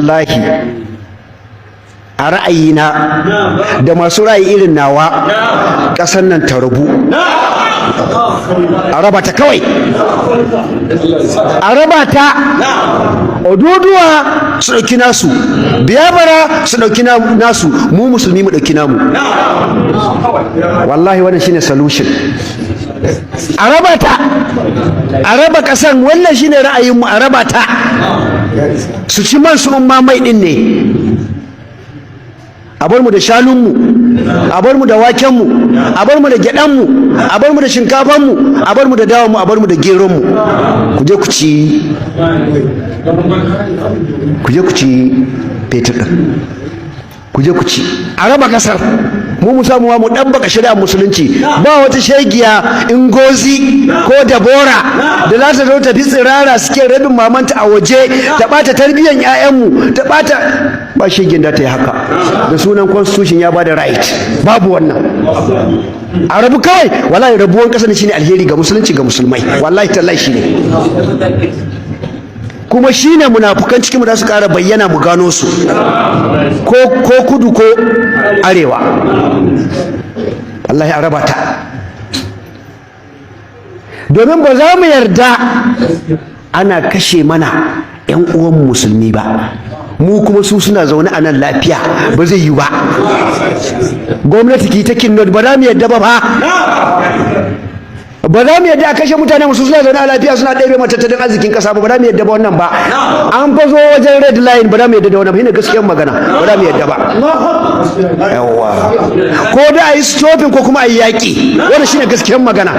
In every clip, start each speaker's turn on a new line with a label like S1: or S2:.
S1: wallahi a ra'ayina da masu ra'ayi irin nawa ƙasar nan ta rabu, a raba ta kawai, a raba ta. Oduduwa su ɗauki nasu, Biyafara su ɗauki nasu, mu musulmi mu ɗauki namu. Wallahi wannan shine solution. A raba ta, a raba ƙasan, wannan shine ra'ayinmu, a raba ta. Su ci man su umma mai ɗin ne, a bar mu da shanunmu, a bar mu da wakenmu, a bar mu da gyaɗanmu, a bar mu da shinkafanmu, a bar mu da dawanmu, a bar mu da geronmu. Ku je ku ci, ku je ku ci fetur ɗin, ku je ku ci. A raba ƙasar, mu samu mu ɗabbaka shari'ar musulunci. Ba wata shegiya Ngozi ko Dabora da za ta zo ta fi tsirara suke rabin mamanta a waje ta ɓata tarbiyyar 'ya'yanmu, ta ɓata. Ba shegin da ta yi haka da sunan constitution ya bada right. Babu wannan. A rabu kawai. Wallahi rabuwan ƙasa ne shine alheri ga musulunci, ga musulmai. Wallahi tallahi shine. Kuma shine munafukan cikin mu da su ƙara bayyana mu gano su, ko kudu ko arewa. Wallahi a raba ta, domin ba za mu yarda ana kashe mana 'yan uwan musulmi ba, mu kuma su suna zaune a nan lafiya. Ba zai yi ba. Gwamnati ki ta kinnot, ba za mu yarda ba fa. Ba za mu yadda a kashe mutane musu suna zaune a lafiya suna ɗebe matattalin arzikin ƙasa ba. Ba za mu yadda ba wannan ba. An fa zo wajen red line, ba za mu yadda da wannan ba. Shine gaskiyar magana, ba za mu yadda ba. Yawwa, ko da a yi stopping ko kuma a yi yaƙi, wannan shine gaskiyar magana.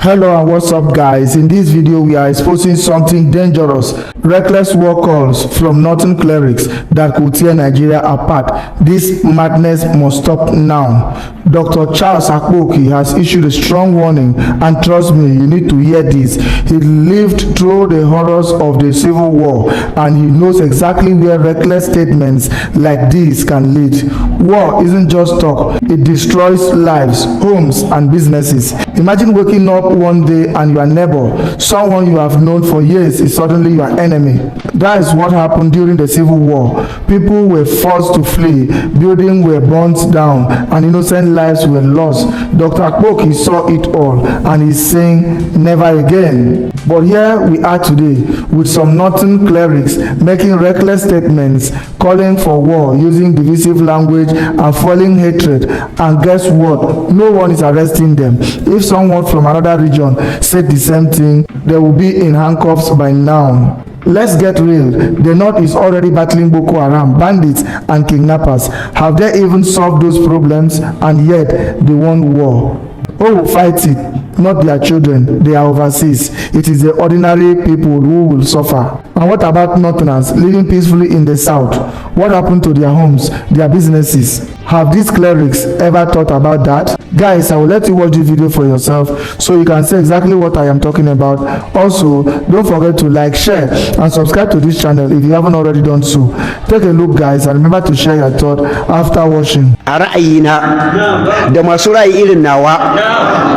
S2: Hello and what's up guys? In this video we are exposing something dangerous, reckless war calls from northern clerics that could tear Nigeria apart. This madness must stop now. Dr. Charles Akpoki has issued a strong warning, and trust me, you need to hear this. He lived through the horrors of the civil war and he knows exactly where reckless statements like this can lead. War isn't just talk, it destroys lives, homes and businesses. Imagine waking up one day and your neighbor, someone you have known for years, is suddenly your enemy. That is what happened during the civil war. People were forced to flee, buildings were burnt down, and innocent lives were lost. Dr. Akpoki saw it all and is saying never again. But here we are today with some northern clerics making reckless statements, calling for war, using divisive language and fueling hatred. And guess what? No one is arresting them. If someone from another region said the same thing, they will be in handcuffs by now. Let's get real. The North is already battling Boko Haram, bandits and kidnappers. Have they even solved those problems? And yet they want war. Who will fight it? Not their children. They are overseas. It is the ordinary people who will suffer. And what about Northerners living peacefully in the South? What happened to their homes, their businesses? Have these clerics ever thought about that? Guys, I will let you watch this video for yourself so you can see exactly what I am talking about. Also, don't forget to like, share and subscribe to this channel if you haven't already done so. Take a look guys, and remember to share your thought after watching.
S1: A ra'ayina da masu ra'ayi irin nawa,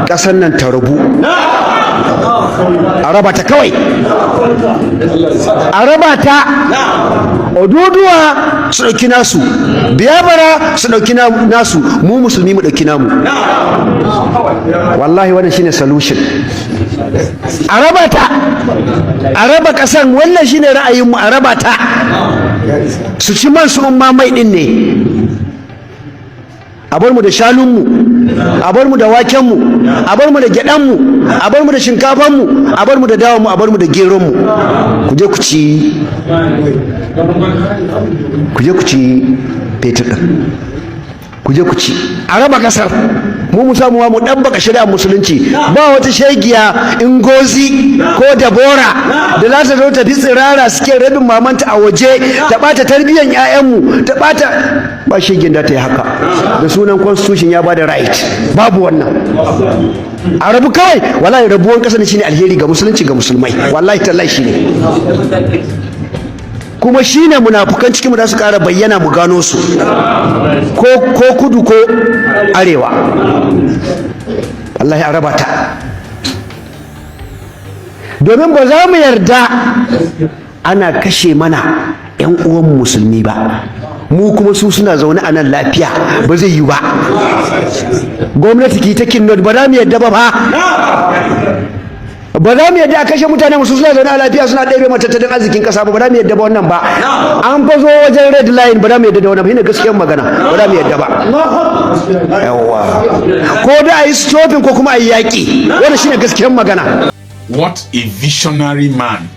S1: ƙasar nan ta rabu, a raba ta kawai, a raba ta. Oduduwa su ɗauki nasu, Biyafara su ɗauki nasu, mu musulmi mu ɗauki namu. Wallahi wannan shine solution. A raba ta, a raba ƙasan, wannan shine ra'ayinmu, a raba ta. Su ci man su umma mai ɗin ne, a bar mu da shanunmu, a bar mu da wakenmu, a bar mu da gyaɗanmu, a bar mu da shinkafanmu, a bar mu da dawanmu, a bar mu da geronmu. Ku je ku ci, ku je ku ci fetur ɗin, ku je ku ci. A raba ƙasar, mu samu mu ɗabbaka shari'ar musulunci. Ba wata shegiya Ngozi ko Dabora da za ta zo ta fi tsirara suke rabin mamanta a waje ta ɓata tarbiyyar 'ya'yanmu, ta ɓata. Ba shegin da ta yi haka da sunan constitution ya bada right. Babu wannan. A rabu kawai. Wallahi rabuwan ƙasa ne shine alheri ga musulunci, ga musulmai. Wallahi tallahi shine. Kuma shine munafukan cikin mu da su ƙara bayyana mu gano su, ko kudu ko arewa. Wallahi a raba ta, domin ba za mu yarda ana kashe mana 'yan uwan musulmi ba, mu kuma su suna zaune a nan lafiya, ba zai yi ba. Gwamnati ki ta kinnot, ba za mu yadda ba fa. Ba za mu yadda a kashe mutane musu suna zaune a lafiya suna ɗebe mata tattalin arzikin ƙasa ba za mu yadda ba wannan ba. An fa zo wajen red line, ba za mu yadda da wannan ba, shine gaskiyar magana, ba za mu yadda ba. Yawwa, ko da a yi stopping ko kuma a yi yaƙi, wannan shine gaskiyar magana.
S3: What a visionary man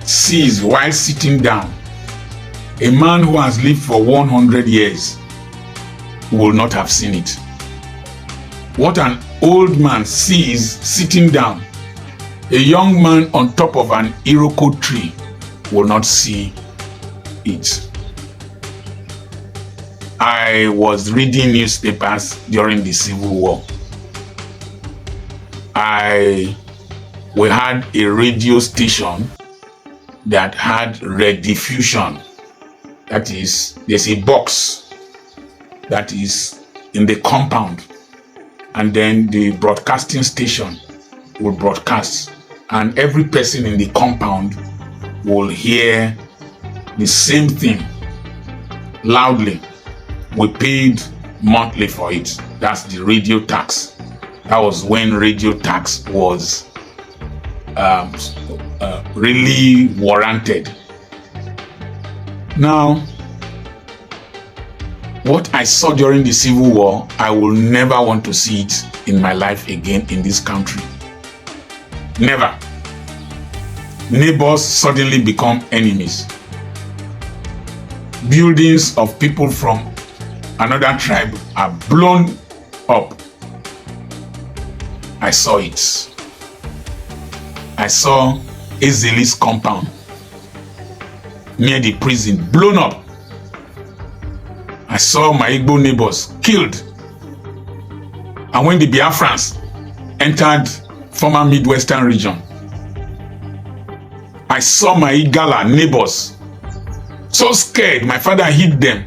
S3: sees while sitting down. A man who has lived for 100 years will not have seen it. What an old man sees sitting down, a young man on top of an iroko tree will not see it. I was reading newspapers during the Civil War. We had a radio station that had rediffusion. That is, there's a box that is in the compound, and then the broadcasting station will broadcast, and every person in the compound will hear the same thing loudly. We paid monthly for it. That's the radio tax. That was when radio tax was really warranted. Now, what I saw during the Civil War, I will never want to see it in my life again in this country. Never. Neighbors suddenly become enemies. Buildings of people from another tribe are blown up. I saw it. I saw Ezeli's compound near the prison blown up. I saw my Igbo neighbors killed. And when the Biafrans entered former Midwestern region, I saw my Igala neighbors so scared, my father hid them.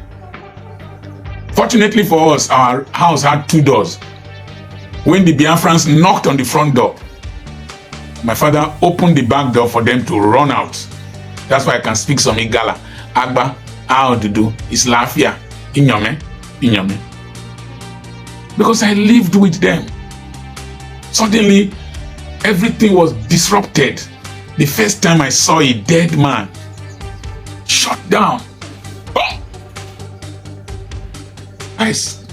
S3: Fortunately for us, our house had 2 doors. When the Biafrans knocked on the front door, my father opened the back door for them to run out. That's why I can speak some Igala. Agba, how to do, Islafia, Inyome, Inyome. Because I lived with them. Suddenly, everything was disrupted. The first time I saw a dead man shot down. Boom!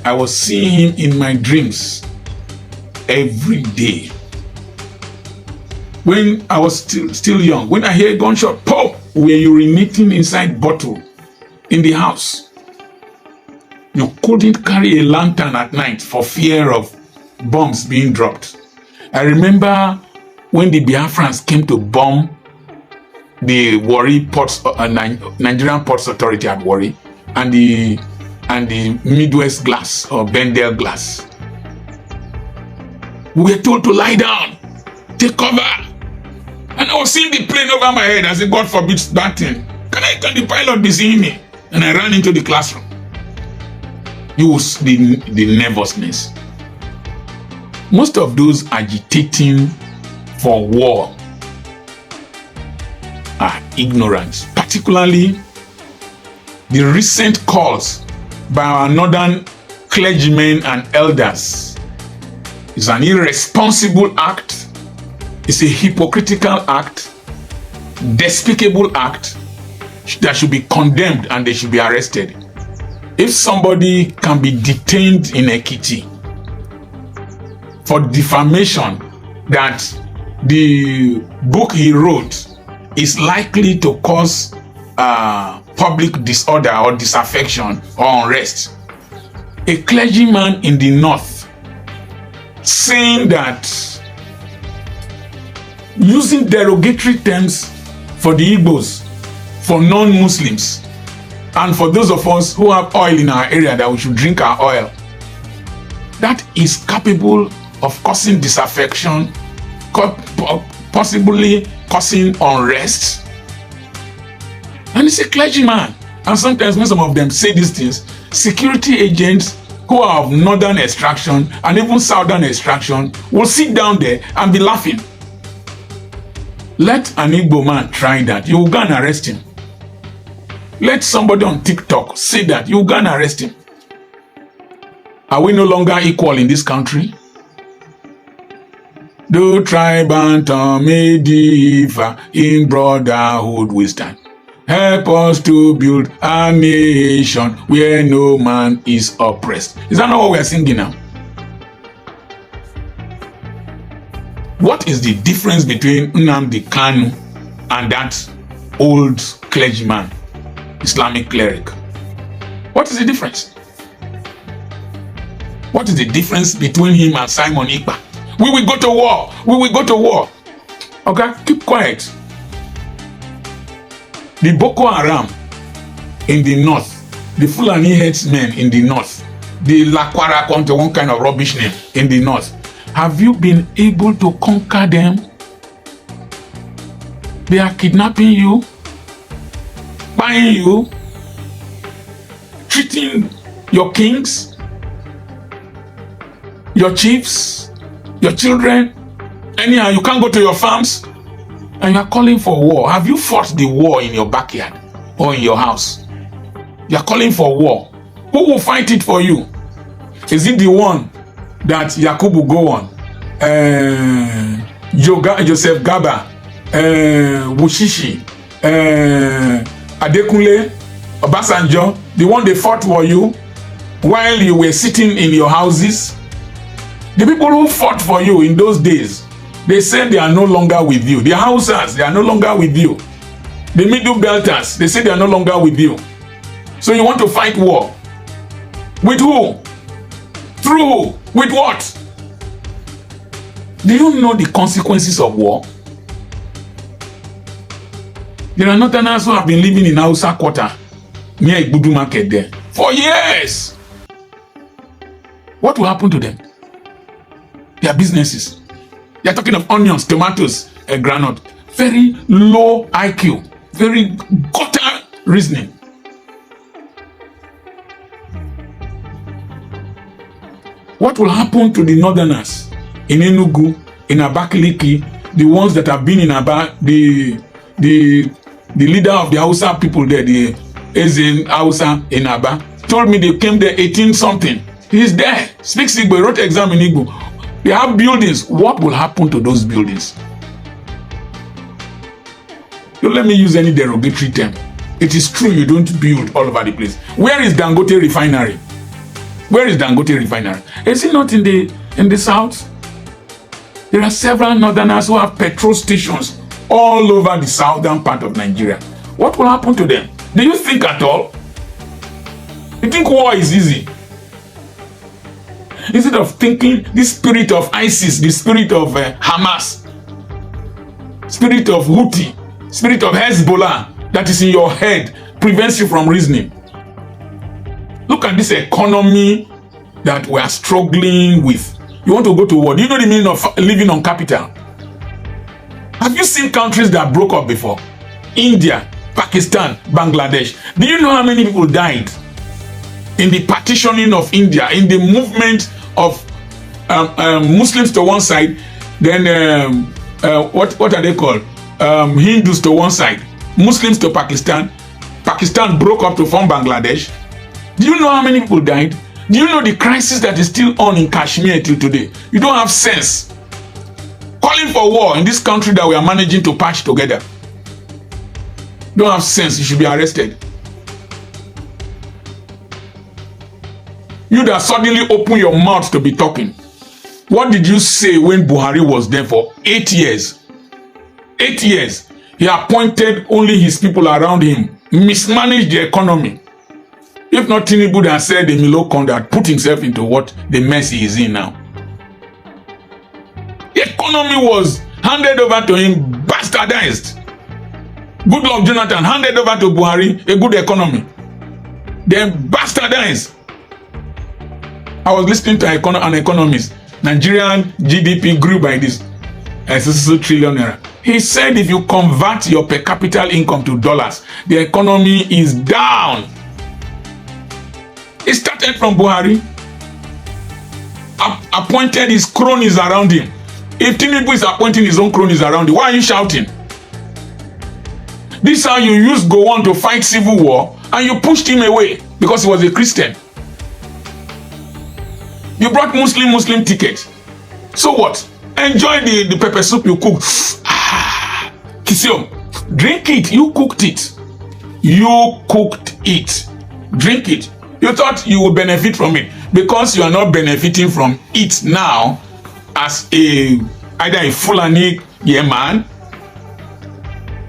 S3: I was seeing him in my dreams every day. When I was still young, when I hear a gunshot, pop, we were urinating inside bottle in the house. You couldn't carry a lantern at night for fear of bombs being dropped. I remember when the Biafrans came to bomb the Warri Ports, Nigerian Ports Authority at Warri, and the Midwest Glass or Bendel Glass. We were told to lie down, take cover. And I was seeing the plane over my head. I said, God forbid that thing. Can the pilot be seeing me? And I ran into the classroom. It was the nervousness. Most of those agitating for war are ignorant, particularly the recent calls by our northern clergymen and elders. It's an irresponsible act. It's a hypocritical act, despicable act that should be condemned and they should be arrested. If somebody can be detained in Ekiti for defamation that the book he wrote is likely to cause public disorder or disaffection or unrest, a clergyman in the north saying that using derogatory terms for the Igbos, for non-Muslims, and for those of us who have oil in our area that we should drink our oil, that is capable of causing disaffection, possibly causing unrest. And it's a clergyman. And sometimes when some of them say these things, security agents who are of northern extraction and even southern extraction will sit down there and be laughing. Let an Igbo man try that. You will go and arrest him. Let somebody on TikTok say that. You go and arrest him. Are we no longer equal in this country? Do tribe and tongue may differ, in brotherhood we stand. Help us to build a nation where no man is oppressed. Is that not what we are singing now? What is the difference between Nnamdi Kanu and that old clergyman, Islamic cleric? What is the difference? What is the difference between him and Simon Ekpa? We will go to war. We will go to war. Okay, keep quiet. The Boko Haram in the north, the Fulani headsmen in the north, the Lakwara come to one kind of rubbish name in the north. Have you been able to conquer them? They are kidnapping you, buying you, treating your kings, your chiefs, your children. Anyhow, you can't go to your farms and you are calling for war. Have you fought the war in your backyard or in your house? You are calling for war. Who will fight it for you? Is it the one that Yakubu Gowon, Joseph Gaba, Wushishi, Adekunle, Obasanjo, the one they fought for you while you were sitting in your houses? The people who fought for you in those days, they said they are no longer with you. The Hausas, they are no longer with you. The Middle Belters, they say they are no longer with you. So you want to fight war? With who? Through who? With what? Do you know the consequences of war? There are Northerners who have been living in Hausa Quarter near Igbudu Market there for years. What will happen to them? Their businesses. They are talking of onions, tomatoes, and granite. Very low IQ, very gutter reasoning. What will happen to the Northerners in Enugu, in Abakaliki, the ones that have been in Aba, the leader of the Hausa people there, the Ezen Hausa in Aba, told me they came there 18 something. He's there, speaks Igbo, wrote exam in Igbo. They have buildings. What will happen to those buildings? Don't let me use any derogatory term. It is true you don't build all over the place. Where is Dangote Refinery? Where is Dangote Refinery? Is it not in the south? There are several Northerners who have petrol stations all over the southern part of Nigeria. What will happen to them? Do you think at all? You think war is easy? Instead of thinking this spirit of ISIS, the spirit of Hamas, spirit of Houthi, spirit of Hezbollah that is in your head prevents you from reasoning. Look at this economy that we are struggling with. You want to go to war. Do you know the meaning of living on capital? Have you seen countries that broke up before? India, Pakistan, Bangladesh. Do you know how many people died in the partitioning of India, in the movement of Muslims to one side, then what are they called? Hindus to one side, Muslims to Pakistan. Pakistan broke up to form Bangladesh. Do you know how many people died? Do you know the crisis that is still on in Kashmir till today? You don't have sense. Calling for war in this country that we are managing to patch together. You don't have sense. You should be arrested. You that suddenly open your mouth to be talking. What did you say when Buhari was there for 8 years? 8 years. He appointed only his people around him, mismanaged the economy. If not, Tinubu had said the Milokon that put himself into what the mess he is in now. The economy was handed over to him, bastardized. Goodluck Jonathan handed over to Buhari a good economy. Then bastardized. I was listening to an economist. Nigerian GDP grew by this $6 trillion. He said if you convert your per capita income to dollars, the economy is down. It started from Buhari. Appointed his cronies around him. If Tinubu is appointing his own cronies around him, why are you shouting? This is how you used Gowon to fight civil war, and you pushed him away because he was a Christian. You brought Muslim ticket. So what? Enjoy the pepper soup you cooked. Kisio, drink it. You cooked it. You cooked it. Drink it. You thought you would benefit from it. Because you are not benefiting from it now as either a Fulani man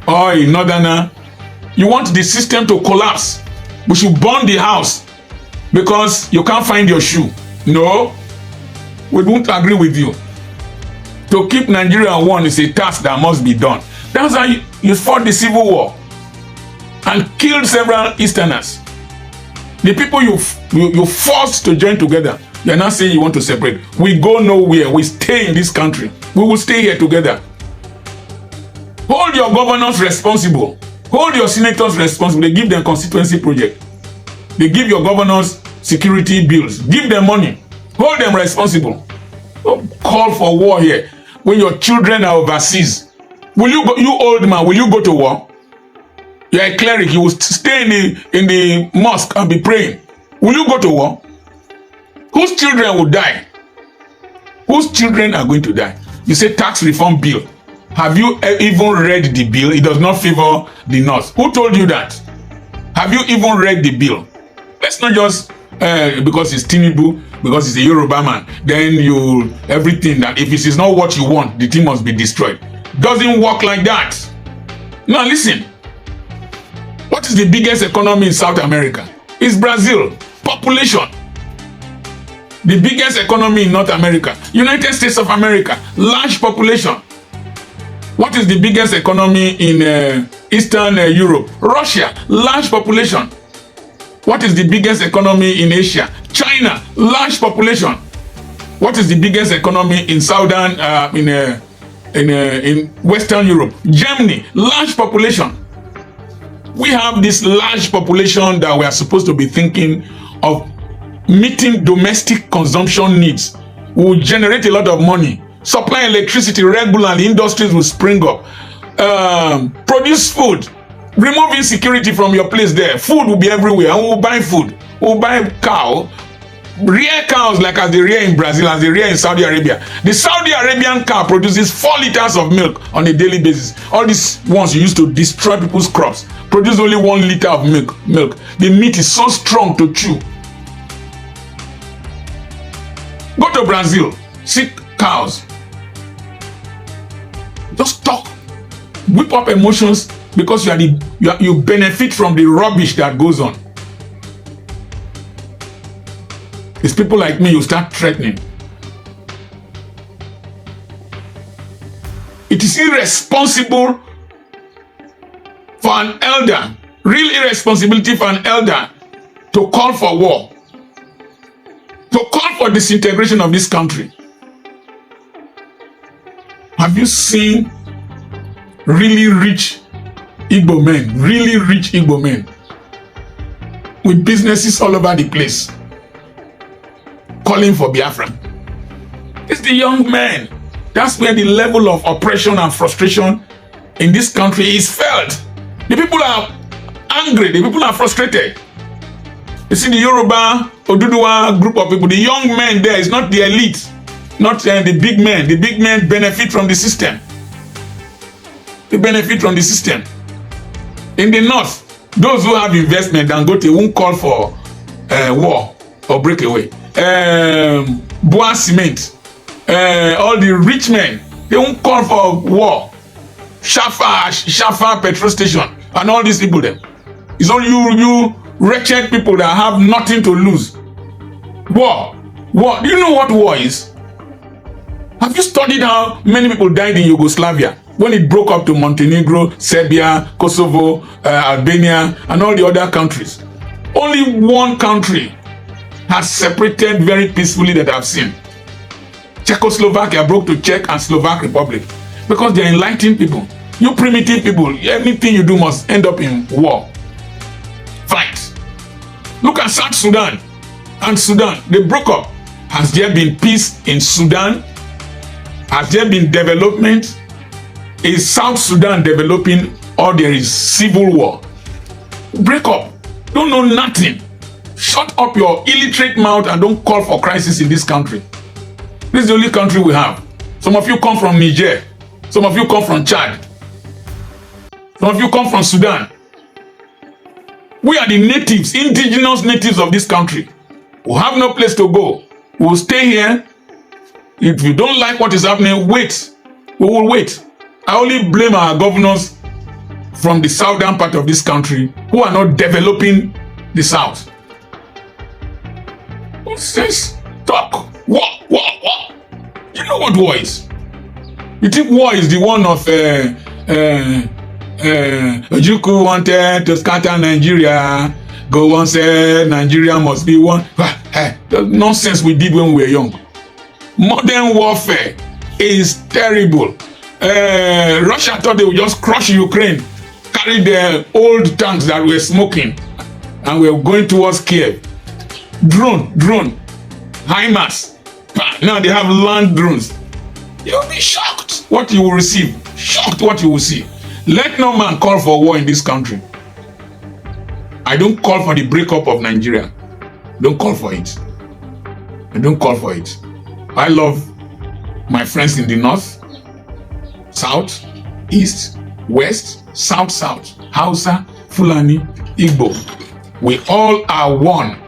S3: or a Northerner. You want the system to collapse. We should burn the house because you can't find your shoe. No, we won't agree with you. To keep Nigeria one is a task that must be done. That's how you fought the civil war and killed several Easterners. The people you forced to join together, you're not saying you want to separate. We go nowhere. We stay in this country. We will stay here together. Hold your governors responsible. Hold your senators responsible. They give them constituency project. They give your governors security bills. Give them money. Hold them responsible. Don't call for war here when your children are overseas. Will you go, you old man, will you go to war? You're a cleric, you will stay in the mosque and be praying. Will you go to war? Whose children will die? Whose children are going to die? You say tax reform bill. Have you even read the bill? It does not favor the North. Who told you that? Have you even read the bill? Let's not just because it's Tinubu, because it's a Yoruba man, then everything that if it is not what you want, the thing must be destroyed. Doesn't work like that. Now listen. What is the biggest economy in South America? It's Brazil. Population. The biggest economy in North America. United States of America. Large population. What is the biggest economy in Eastern Europe? Russia. Large population. What is the biggest economy in Asia? China. Large population. What is the biggest economy in Southern in Western Europe? Germany. Large population. We have this large population that we are supposed to be thinking of meeting domestic consumption needs. We will generate a lot of money. Supply electricity regularly. Industries will spring up. Produce food. Remove insecurity from your place there. Food will be everywhere, and we'll buy food. We'll buy cow. Rear cows like as they rear in Brazil, as they rear in Saudi Arabia. The Saudi Arabian cow produces 4 liters of milk on a daily basis. All these ones you used to destroy people's crops produce only 1 liter of milk. The meat is so strong to chew. Go to Brazil, see cows. Just talk. Whip up emotions because you benefit from the rubbish that goes on. It's people like me you start threatening. It is irresponsible for an elder, real irresponsibility for an elder to call for war, to call for disintegration of this country. Have you seen really rich Igbo men, with businesses all over the place, calling for Biafra? It's the young men. That's where the level of oppression and frustration in this country is felt. The people are angry. The people are frustrated. You see the Yoruba, Oduduwa group of people, the young men there is not the elite, not the big men. The big men benefit from the system. They benefit from the system. In the north, those who have investment and go to won't call for war or breakaway. Bois cement, all the rich men, they won't call for war. Shafa petrol station, and all these people there. It's only you wretched people that have nothing to lose. War. Do you know what war is? Have you studied how many people died in Yugoslavia when it broke up to Montenegro, Serbia, Kosovo, Albania, and all the other countries? Only one country has separated very peacefully that I've seen. Czechoslovakia broke to Czech and Slovak Republic because they're enlightened people. You primitive people, anything you do must end up in war. Fight. Look at South Sudan and Sudan. They broke up. Has there been peace in Sudan? Has there been development? Is South Sudan developing or there is civil war. Break up. Don't know nothing. Shut up your illiterate mouth and don't call for crisis in this country. This is the only country we have. Some of you come from Niger. Some of you come from Chad. Some of you come from Sudan. We are the natives, indigenous natives of this country. We have no place to go. We will stay here. If you don't like what is happening, wait. We will wait. I only blame our governors from the southern part of this country who are not developing the south. What's this? Talk. War. You know what war is? You think war is the one of Ojukwu wanted to scatter Nigeria. Go on, say Nigeria must be one. The nonsense we did when we were young. Modern warfare is terrible. Russia thought they would just crush Ukraine, carry the old tanks that were smoking, and we were going towards Kiev. Drone, HIMARS. Now they have land drones. You'll be shocked what you will receive. Shocked what you will see. Let no man call for war in this country. I don't call for the breakup of Nigeria. Don't call for it. I don't call for it. I love my friends in the north, south, east, west, south, Hausa, Fulani, Igbo. We all are one.